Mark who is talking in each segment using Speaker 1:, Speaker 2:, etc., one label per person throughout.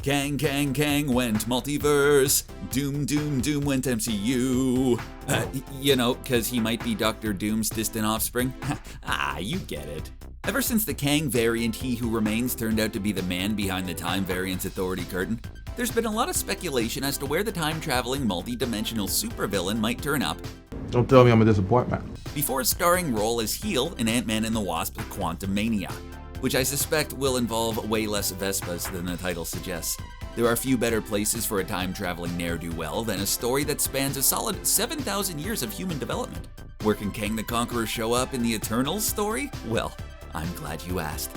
Speaker 1: Kang, Kang, Kang went multiverse. Doom, Doom, Doom went MCU. Cause he might be Dr. Doom's distant offspring. You get it. Ever since the Kang variant He Who Remains turned out to be the man behind the Time Variance Authority curtain, there's been a lot of speculation as to where the time-traveling, multi-dimensional supervillain might turn up.
Speaker 2: Don't tell me I'm a disappointment.
Speaker 1: Before a starring role as heel in Ant-Man and the Wasp: Quantumania, which I suspect will involve way less Vespas than the title suggests. There are few better places for a time-traveling ne'er-do-well than a story that spans a solid 7,000 years of human development. Where can Kang the Conqueror show up in the Eternals story? Well, I'm glad you asked.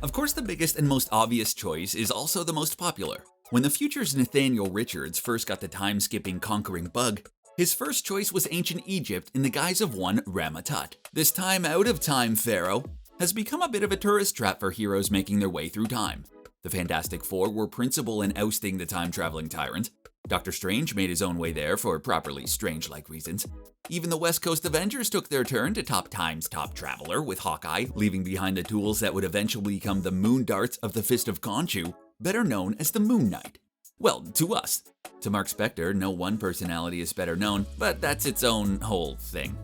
Speaker 1: Of course, the biggest and most obvious choice is also the most popular. When the future's Nathaniel Richards first got the time-skipping conquering bug, his first choice was ancient Egypt in the guise of one Rama Tut. This time out of time pharaoh has become a bit of a tourist trap for heroes making their way through time. The Fantastic Four were principal in ousting the time-traveling tyrant. Doctor Strange made his own way there for properly strange-like reasons. Even the West Coast Avengers took their turn to top time's top traveler with Hawkeye, leaving behind the tools that would eventually become the moon darts of the Fist of Khonshu, better known as the Moon Knight. Well, to us. To Mark Spector, no one personality is better known, but that's its own whole thing.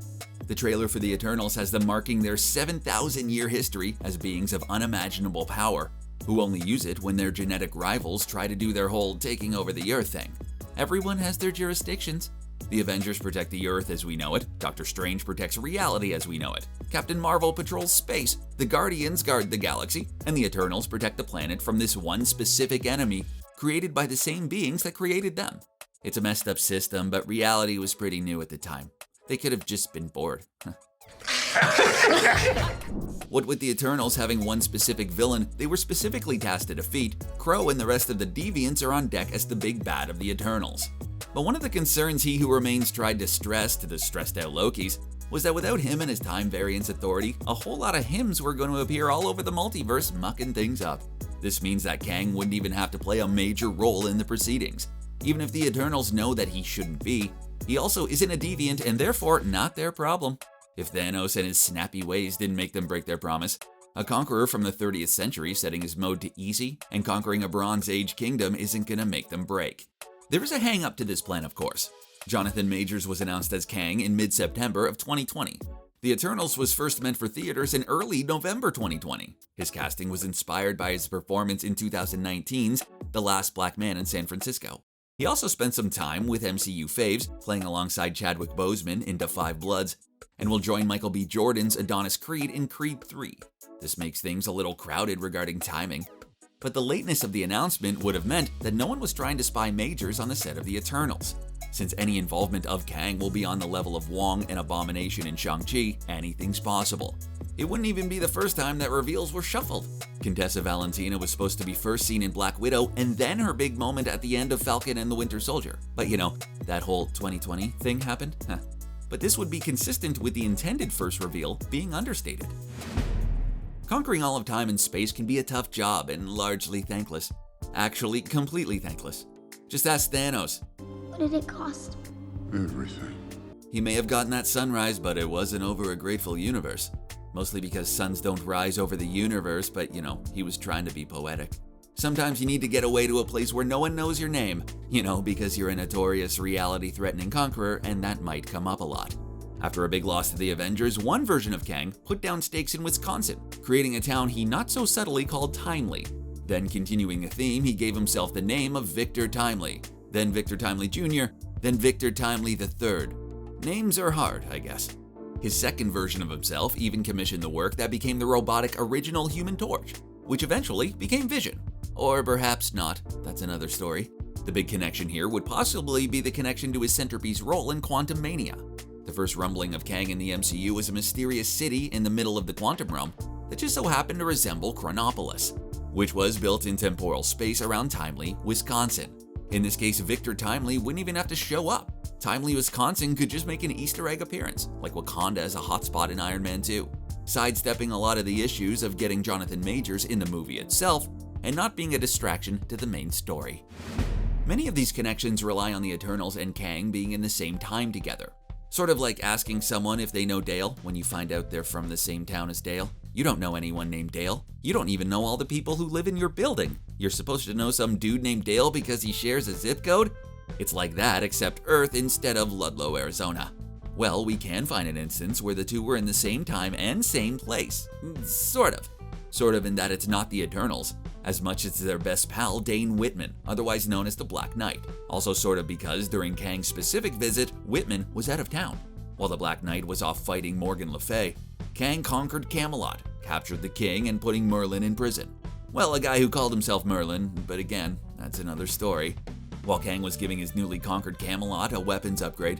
Speaker 1: The trailer for the Eternals has them marking their 7,000-year history as beings of unimaginable power, who only use it when their genetic rivals try to do their whole taking over the Earth thing. Everyone has their jurisdictions. The Avengers protect the Earth as we know it, Doctor Strange protects reality as we know it, Captain Marvel patrols space, the Guardians guard the galaxy, and the Eternals protect the planet from this one specific enemy created by the same beings that created them. It's a messed up system, but reality was pretty new at the time. They could have just been bored. What with the Eternals having one specific villain they were specifically tasked to defeat, Crow and the rest of the Deviants are on deck as the big bad of the Eternals. But one of the concerns He Who Remains tried to stress to the stressed out Lokis was that without him and his Time Variance Authority, a whole lot of hims were going to appear all over the multiverse mucking things up. This means that Kang wouldn't even have to play a major role in the proceedings. Even if the Eternals know that he shouldn't be, he also isn't a deviant and therefore not their problem. If Thanos and his snappy ways didn't make them break their promise, a conqueror from the 30th century setting his mode to easy and conquering a Bronze Age kingdom isn't gonna make them break. There is a hang-up to this plan, of course. Jonathan Majors was announced as Kang in mid-September of 2020. The Eternals was first meant for theaters in early November 2020. His casting was inspired by his performance in 2019's The Last Black Man in San Francisco. He also spent some time with MCU faves, playing alongside Chadwick Boseman in Da 5 Bloods, and will join Michael B. Jordan's Adonis Creed in Creed 3. This makes things a little crowded regarding timing. But the lateness of the announcement would have meant that no one was trying to spy Majors on the set of The Eternals. Since any involvement of Kang will be on the level of Wong and Abomination in Shang-Chi, anything's possible. It wouldn't even be the first time that reveals were shuffled. Contessa Valentina was supposed to be first seen in Black Widow and then her big moment at the end of Falcon and the Winter Soldier. But that whole 2020 thing happened? But this would be consistent with the intended first reveal being understated. Conquering all of time and space can be a tough job and largely thankless. Actually, completely thankless. Just ask Thanos.
Speaker 3: What did it cost?
Speaker 4: Everything.
Speaker 1: He may have gotten that sunrise, but it wasn't over a grateful universe. Mostly because suns don't rise over the universe, but he was trying to be poetic. Sometimes you need to get away to a place where no one knows your name, because you're a notorious reality-threatening conqueror, and that might come up a lot. After a big loss to the Avengers, one version of Kang put down stakes in Wisconsin, creating a town he not so subtly called Timely. Then continuing the theme, he gave himself the name of Victor Timely, then Victor Timely Jr., then Victor Timely III. Names are hard, I guess. His second version of himself even commissioned the work that became the robotic original Human Torch, which eventually became Vision. Or perhaps not, that's another story. The big connection here would possibly be the connection to his centerpiece role in Quantumania. The first rumbling of Kang in the MCU was a mysterious city in the middle of the quantum realm that just so happened to resemble Chronopolis, which was built in temporal space around Timely, Wisconsin. In this case, Victor Timely wouldn't even have to show up. Timely, Wisconsin could just make an Easter egg appearance, like Wakanda as a hotspot in Iron Man 2, sidestepping a lot of the issues of getting Jonathan Majors in the movie itself and not being a distraction to the main story. Many of these connections rely on the Eternals and Kang being in the same time together. Sort of like asking someone if they know Dale when you find out they're from the same town as Dale. You don't know anyone named Dale. You don't even know all the people who live in your building. You're supposed to know some dude named Dale because he shares a zip code? It's like that, except Earth instead of Ludlow, Arizona. Well, we can find an instance where the two were in the same time and same place. Sort of. Sort of in that it's not the Eternals, as much as their best pal Dane Whitman, otherwise known as the Black Knight. Also sort of because during Kang's specific visit, Whitman was out of town. While the Black Knight was off fighting Morgan Le Fay, Kang conquered Camelot, captured the king, and putting Merlin in prison. Well, a guy who called himself Merlin, but again, that's another story. While Kang was giving his newly conquered Camelot a weapons upgrade,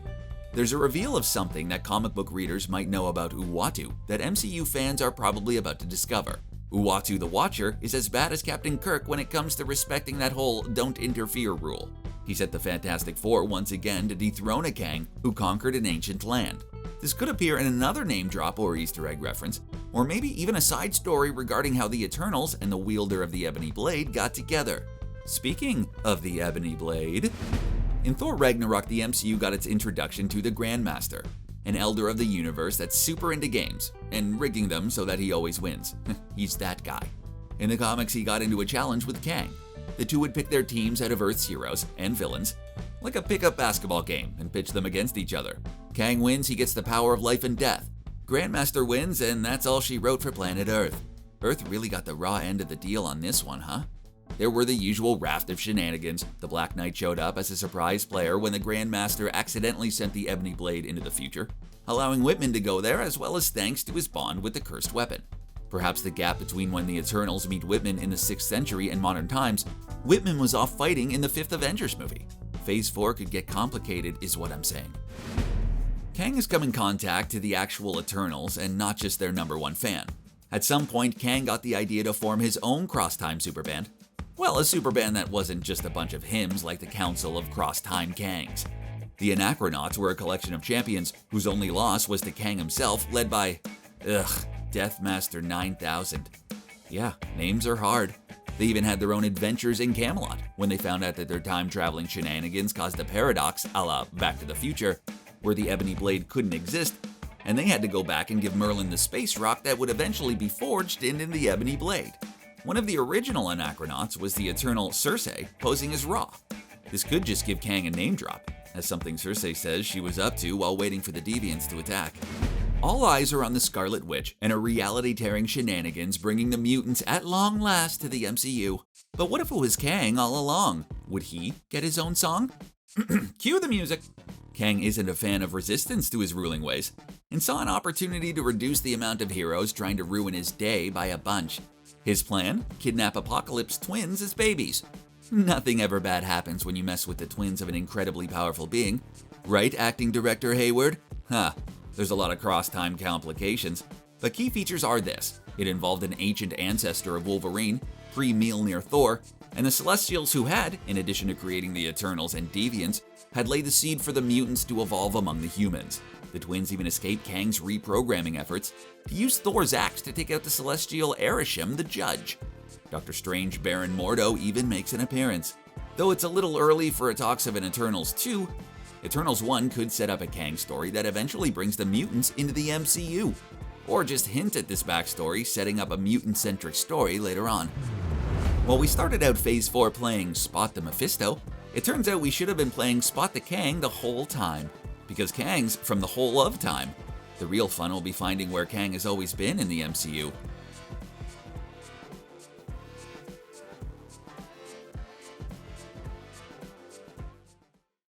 Speaker 1: there's a reveal of something that comic book readers might know about Uatu that MCU fans are probably about to discover. Uatu the Watcher is as bad as Captain Kirk when it comes to respecting that whole don't interfere rule. He sent the Fantastic Four once again to dethrone a Kang who conquered an ancient land. This could appear in another name drop or Easter egg reference, or maybe even a side story regarding how the Eternals and the wielder of the Ebony Blade got together. Speaking of the Ebony Blade, in Thor Ragnarok, the MCU got its introduction to the Grandmaster, an elder of the universe that's super into games, and rigging them so that he always wins. He's that guy. In the comics, he got into a challenge with Kang. The two would pick their teams out of Earth's heroes and villains, like a pickup basketball game, and pitch them against each other. Kang wins, he gets the power of life and death. Grandmaster wins, and that's all she wrote for planet Earth. Earth really got the raw end of the deal on this one, huh? There were the usual raft of shenanigans. The Black Knight showed up as a surprise player when the Grandmaster accidentally sent the Ebony Blade into the future, allowing Whitman to go there as well as thanks to his bond with the cursed weapon. Perhaps the gap between when the Eternals meet Whitman in the 6th century and modern times, Whitman was off fighting in the 5th Avengers movie. Phase 4 could get complicated is what I'm saying. Kang has come in contact to the actual Eternals and not just their #1 fan. At some point, Kang got the idea to form his own cross-time superband. Well, a superband that wasn't just a bunch of hymns like the Council of Cross-Time Kangs. The Anachronauts were a collection of champions whose only loss was to Kang himself, led by, Deathmaster 9000. Yeah, names are hard. They even had their own adventures in Camelot when they found out that their time-traveling shenanigans caused a paradox, a la Back to the Future, where the Ebony Blade couldn't exist, and they had to go back and give Merlin the space rock that would eventually be forged into the Ebony Blade. One of the original Anachronauts was the eternal Circe, posing as Ra. This could just give Kang a name drop, as something Circe says she was up to while waiting for the Deviants to attack. All eyes are on the Scarlet Witch and her reality-tearing shenanigans bringing the mutants at long last to the MCU. But what if it was Kang all along? Would he get his own song? Cue the music! Kang isn't a fan of resistance to his ruling ways, and saw an opportunity to reduce the amount of heroes trying to ruin his day by a bunch. His plan? Kidnap Apocalypse twins as babies. Nothing ever bad happens when you mess with the twins of an incredibly powerful being. Right, acting director Hayward? There's a lot of cross-time complications, but key features are this. It involved an ancient ancestor of Wolverine, pre-Mjolnir Thor, and the Celestials who had, in addition to creating the Eternals and Deviants, had laid the seed for the mutants to evolve among the humans. The twins even escaped Kang's reprogramming efforts to use Thor's axe to take out the celestial Arishem the Judge. Doctor Strange Baron Mordo even makes an appearance. Though it's a little early for talks of an Eternals 2, Eternals 1 could set up a Kang story that eventually brings the mutants into the MCU, or just hint at this backstory, setting up a mutant-centric story later on. While we started out Phase 4 playing Spot the Mephisto, it turns out we should have been playing Spot the Kang the whole time, because Kang's from the whole of time. The real fun will be finding where Kang has always been in the MCU,